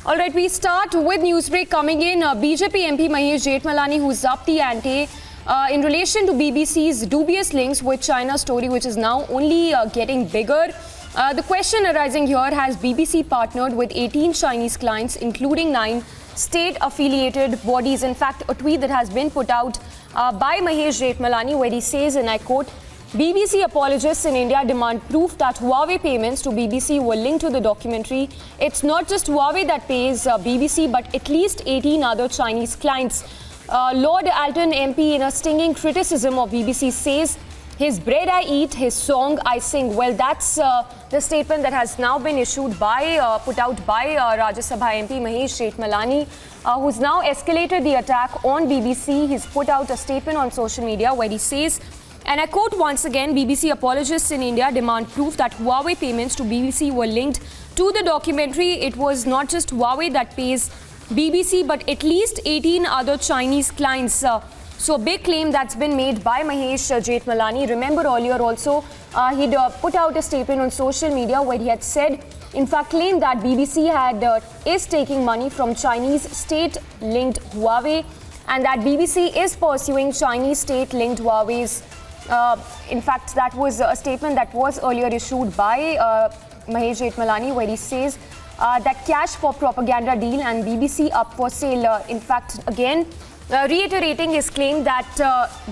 All right, we start with Newsbreak coming in. BJP MP Mahesh Jethmalani, who's upped the ante in relation to BBC's dubious links with China story, which is now only getting bigger. The question arising here, has BBC partnered with 18 Chinese clients, including 9 state-affiliated bodies? In fact, a tweet that has been put out by Mahesh Jethmalani, where he says, and I quote, BBC apologists in India demand proof that Huawei payments to BBC were linked to the documentary. It's not just Huawei that pays BBC, but at least 18 other Chinese clients. Lord Alton MP, in a stinging criticism of BBC, says, his bread I eat, his song I sing. Well, that's the statement that has now been issued by, put out by Rajya Sabha MP Mahesh Jethmalani, who's now escalated the attack on BBC. He's put out a statement on social media where he says, and I quote once again, BBC apologists in India demand proof that Huawei payments to BBC were linked to the documentary. It was not just Huawei that pays BBC, but at least 18 other Chinese clients. So a big claim that's been made by Mahesh Jethmalani. Remember earlier also, he'd put out a statement on social media where he had said, in fact, claimed that BBC is taking money from Chinese state-linked Huawei, and that BBC is pursuing Chinese state-linked Huawei's. In fact, that was a statement that was earlier issued by Mahesh Jethmalani, where he says that cash for propaganda deal and BBC up for sale. In fact, again, reiterating his claim that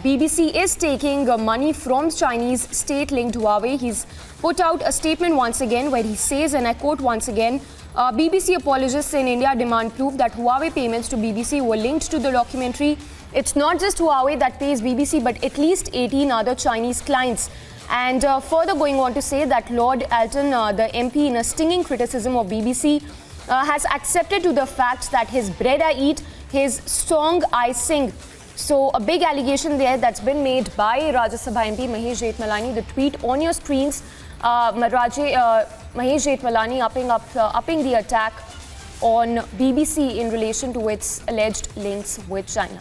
BBC is taking money from Chinese state-linked Huawei. He's put out a statement once again where he says, and I quote once again, BBC apologists in India demand proof that Huawei payments to BBC were linked to the documentary. It's not just Huawei that pays BBC, but at least 18 other Chinese clients. And further going on to say that Lord Alton, the MP, in a stinging criticism of BBC, has accepted to the fact that his bread I eat, his song I sing. So a big allegation there that's been made by Rajya Sabha MP Mahesh Jethmalani. The tweet on your screens, Mahesh Jethmalani upping the attack on BBC in relation to its alleged links with China.